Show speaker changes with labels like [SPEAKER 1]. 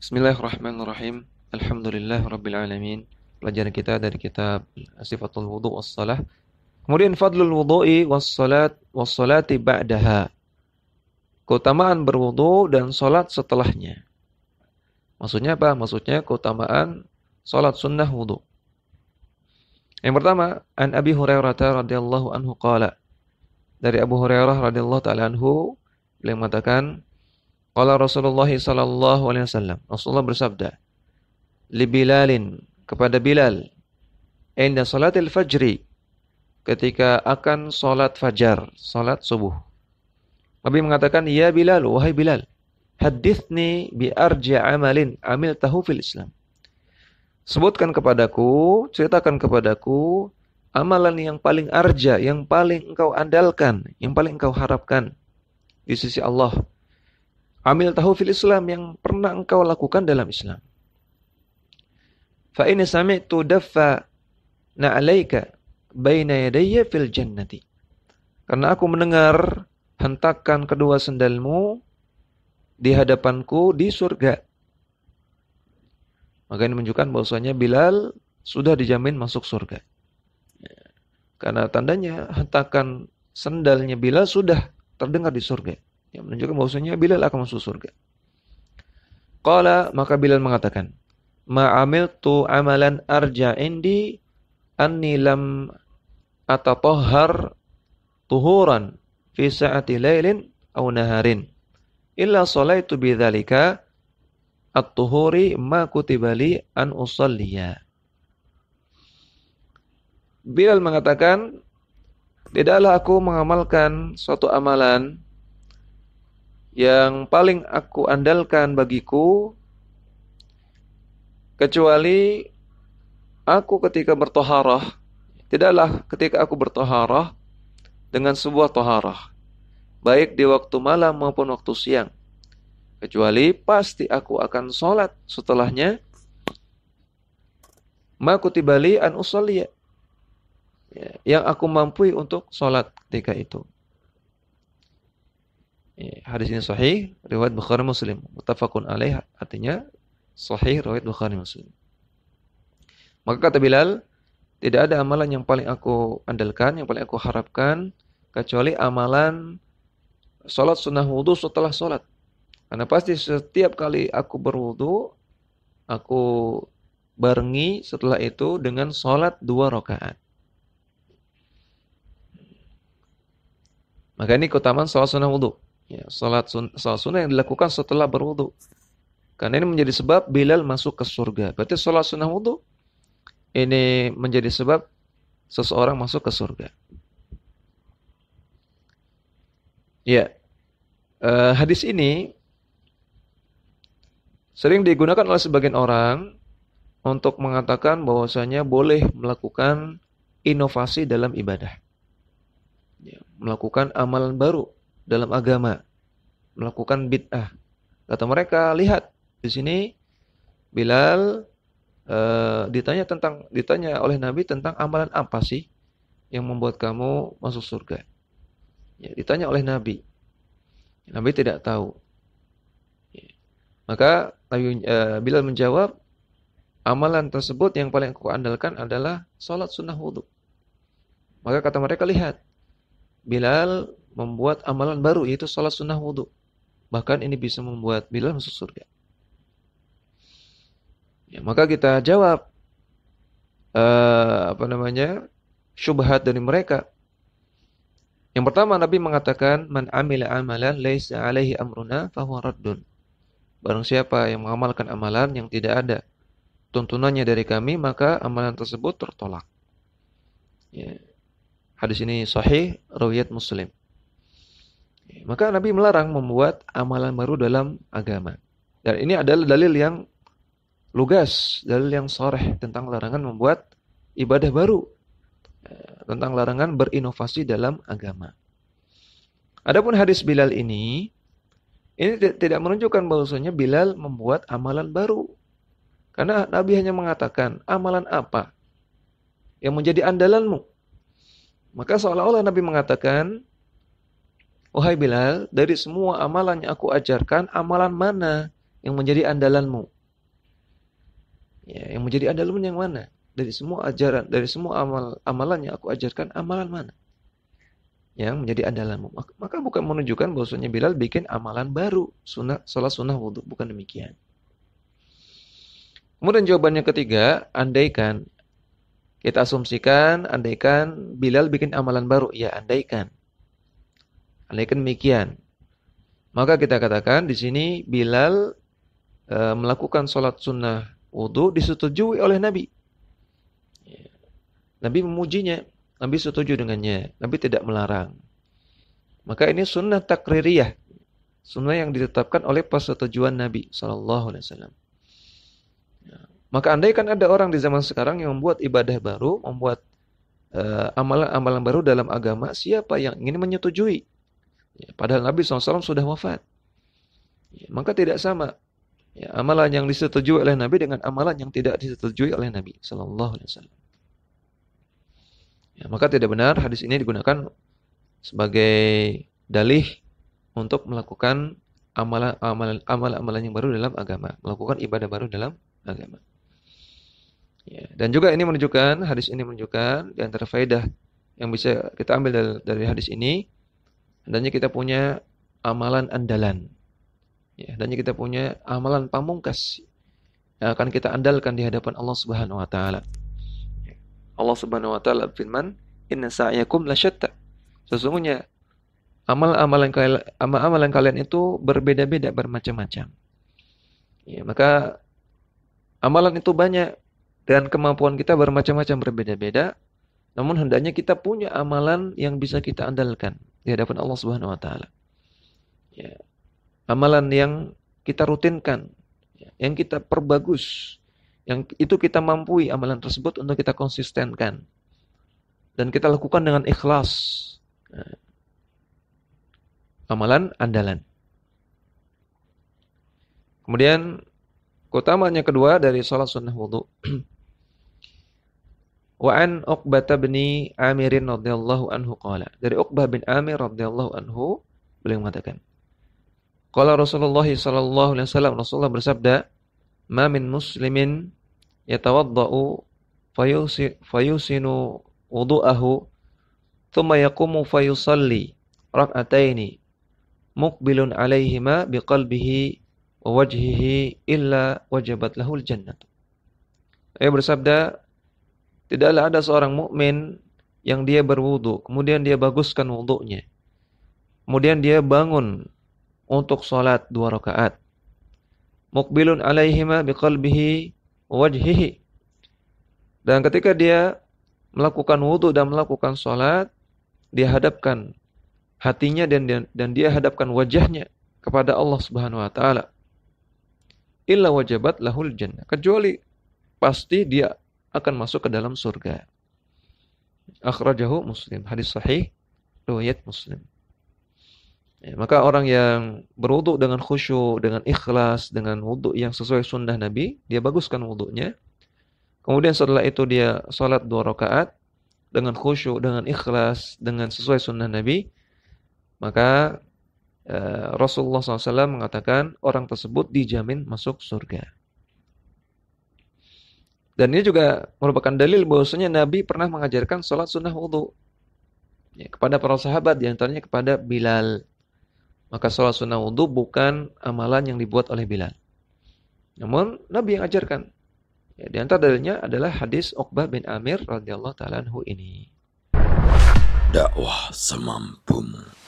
[SPEAKER 1] Bismillahirrahmanirrahim. Alhamdulillah Rabbil Alamin. Pelajaran kita dari kitab Sifatul Wudu Wassalah. Kemudian Fadlul Wudu'i Wassalati Ba'daha. Keutamaan berwudu dan salat setelahnya. Maksudnya apa? Maksudnya keutamaan salat sunnah wudu. Yang pertama, An Abi Hurairah radhiyallahu anhu qala. Dari Abu Hurairah radhiyallahu ta'ala anhu, beliau mengatakan, qala Rasulullah sallallahu alaihi wasallam. Rasulullah bersabda, li Bilalin, kepada Bilal, inda salatil fajri, ketika akan salat fajar, salat subuh. Nabi mengatakan, ya Bilal, wahai Bilal, hadithni bi arja amalin amiltahu fil Islam. Sebutkan kepadaku, ceritakan kepadaku amalan yang paling arja, yang paling engkau andalkan, yang paling engkau harapkan di sisi Allah. Amil tahu fil Islam, yang pernah engkau lakukan dalam Islam. Fa ini sami'tu daffa na'alaika baina yadayya fil jannati. Karena aku mendengar hentakan kedua sendalmu di hadapanku di surga. Maka ini menunjukkan bahwasanya Bilal sudah dijamin masuk surga. Karena tandanya hentakan sendalnya Bilal sudah terdengar di surga. Yang menunjukkan bahwasanya Bilal akan masuk surga. Qala, maka Bilal mengatakan, ma'amiltu amalan arja indi anni lam atatahhar tuhuran fi sa'ati lailin aw naharin illa salaitu bidzalika at-tuhuri ma kutiba li an usalliya. Bilal mengatakan, tidaklah aku mengamalkan suatu amalan yang paling aku andalkan bagiku kecuali aku ketika bertoharah. Tidaklah ketika aku bertoharah dengan sebuah toharah, baik di waktu malam maupun waktu siang, kecuali pasti aku akan sholat setelahnya. Ma kutiba li an usalliya, yang aku mampu untuk sholat ketika itu. Hadis ini sahih, riwayat Bukhari Muslim, muttafaqun alaih, artinya sahih riwayat Bukhari Muslim. Maka kata Bilal, tidak ada amalan yang paling aku andalkan, yang paling aku harapkan kecuali amalan salat sunnah wudu setelah salat. Karena pasti setiap kali aku berwudu, aku barengi setelah itu dengan salat 2 rakaat. Maka ini keutamaan salat sunnah wudu. Ya, salat sunnah yang dilakukan setelah berwudu. Karena ini menjadi sebab Bilal masuk ke surga. Berarti salat sunnah wudu ini menjadi sebab seseorang masuk ke surga. Ya, hadis ini sering digunakan oleh sebagian orang untuk mengatakan bahwasanya boleh melakukan inovasi dalam ibadah. Ya, melakukan amalan baru dalam agama, melakukan bid'ah. Kata mereka, lihat di sini Bilal ditanya oleh Nabi tentang amalan apa sih yang membuat kamu masuk surga. Ya, ditanya oleh Nabi. Nabi tidak tahu. Ya. Maka Bilal menjawab, amalan tersebut yang paling aku andalkan adalah salat sunnah wudu. Maka kata mereka, lihat, Bilal membuat amalan baru, yaitu salat sunnah wudu. Bahkan ini bisa membuat Bilal masuk surga. Ya, maka kita jawab syubhat dari mereka. Yang pertama, Nabi mengatakan, man amila amalan laisa alaihi amruna fahuwa raddun. Barang siapa yang mengamalkan amalan yang tidak ada tuntunannya dari kami, maka amalan tersebut tertolak. Ya. Hadis ini sahih riwayat Muslim. Maka Nabi melarang membuat amalan baru dalam agama. Dan ini adalah dalil yang lugas, dalil yang sharih tentang larangan membuat ibadah baru, tentang larangan berinovasi dalam agama. Adapun hadis Bilal ini tidak menunjukkan bahwasanya Bilal membuat amalan baru. Karena Nabi hanya mengatakan, amalan apa yang menjadi andalanmu? Maka seolah-olah Nabi mengatakan, wahai Bilal, dari semua amalan yang aku ajarkan, amalan mana yang menjadi andalanmu? Ya, yang menjadi andalanmu yang mana? Dari semua ajaran, dari semua amalan yang aku ajarkan, amalan mana yang menjadi andalanmu? Maka bukan menunjukkan bahwasanya Bilal bikin amalan baru, salat sunnah wudu, bukan demikian. Kemudian jawabannya ketiga, andaikan kita asumsikan, andaikan Bilal bikin amalan baru, ya andaikan demikian. Maka kita katakan di sini Bilal melakukan salat sunnah wudu disetujui oleh Nabi. Nabi memujinya, Nabi setuju dengannya, Nabi tidak melarang. Maka ini sunnah takririyah, sunnah yang ditetapkan oleh persetujuan Nabi SAW. Maka andaikan ada orang di zaman sekarang yang membuat ibadah baru, membuat amalan-amalan baru dalam agama, siapa yang ingin menyetujui? Ya, padahal Nabi SAW sudah wafat. Ya, maka tidak sama. Ya, amalan yang disetujui oleh Nabi dengan amalan yang tidak disetujui oleh Nabi SAW. Ya, maka tidak benar hadis ini digunakan sebagai dalih untuk melakukan amalan yang baru dalam agama, melakukan ibadah baru dalam agama. Ya, dan juga ini menunjukkan, hadis ini menunjukkan di antara faedah yang bisa kita ambil dari hadis ini, hendaknya kita punya amalan andalan. Ya, hendaknya kita punya amalan pamungkas yang akan kita andalkan di hadapan Allah Subhanahu wa taala. Allah Subhanahu wa taala firman, "Inna sa'yakum lasyatta." Sesungguhnya amalan kalian itu berbeda-beda, bermacam-macam. Ya, maka amalan itu banyak dan kemampuan kita bermacam-macam, berbeda-beda. Namun hendaknya kita punya amalan yang bisa kita andalkan di hadapan Allah Subhanahu wa taala. Ya. Amalan yang kita rutinkan, yang kita perbagus, yang itu kita mampu amalan tersebut untuk kita konsistenkan dan kita lakukan dengan ikhlas. Nah, amalan andalan. Kemudian keutamaan yang kedua dari salat sunnah wudu. Wa an Uqbah bin Amir radhiyallahu anhu qala. Dari Uqbah bin Amir radhiyallahu anhu beliau mengatakan, qala Rasulullah sallallahu alaihi wasallam, Rasulullah bersabda, "Ma min muslimin yatawaddau fayusinu wudu'ahu thumma yaqumu fayusalli rak'ataini muqbilun 'alaihima biqalbihi wa wajhihi illa wajabat lahul jannah." Ia bersabda, tidaklah ada seorang mukmin yang dia berwudu, kemudian dia baguskan wudunya, kemudian dia bangun untuk salat 2 rakaat, muqbilun 'alaihima biqalbihi wajhihi. Dan ketika dia melakukan wudu dan melakukan salat, dia hadapkan hatinya dan dia hadapkan wajahnya kepada Allah Subhanahu wa taala. Illa wajabat lahul jannah. Kecuali pasti dia akan masuk ke dalam surga. Akhrajahu Muslim. Hadis sahih riwayat Muslim. Ya, maka orang yang berwudu dengan khusyuk, dengan ikhlas, dengan wudu yang sesuai sunnah Nabi, dia baguskan wudunya. Kemudian setelah itu dia salat 2 rakaat dengan khusyuk, dengan ikhlas, dengan sesuai sunnah Nabi, maka Rasulullah SAW mengatakan orang tersebut dijamin masuk surga. Dan ini juga merupakan dalil bahwasanya Nabi pernah mengajarkan salat sunnah wudu ya, kepada para sahabat, di antaranya kepada Bilal. Maka salat sunnah wudu bukan amalan yang dibuat oleh Bilal. Namun Nabi yang ajarkan. Ya, di antara dalilnya adalah hadis Uqbah bin Amir radhiyallahu taala anhu ini.
[SPEAKER 2] Dakwah semampumu.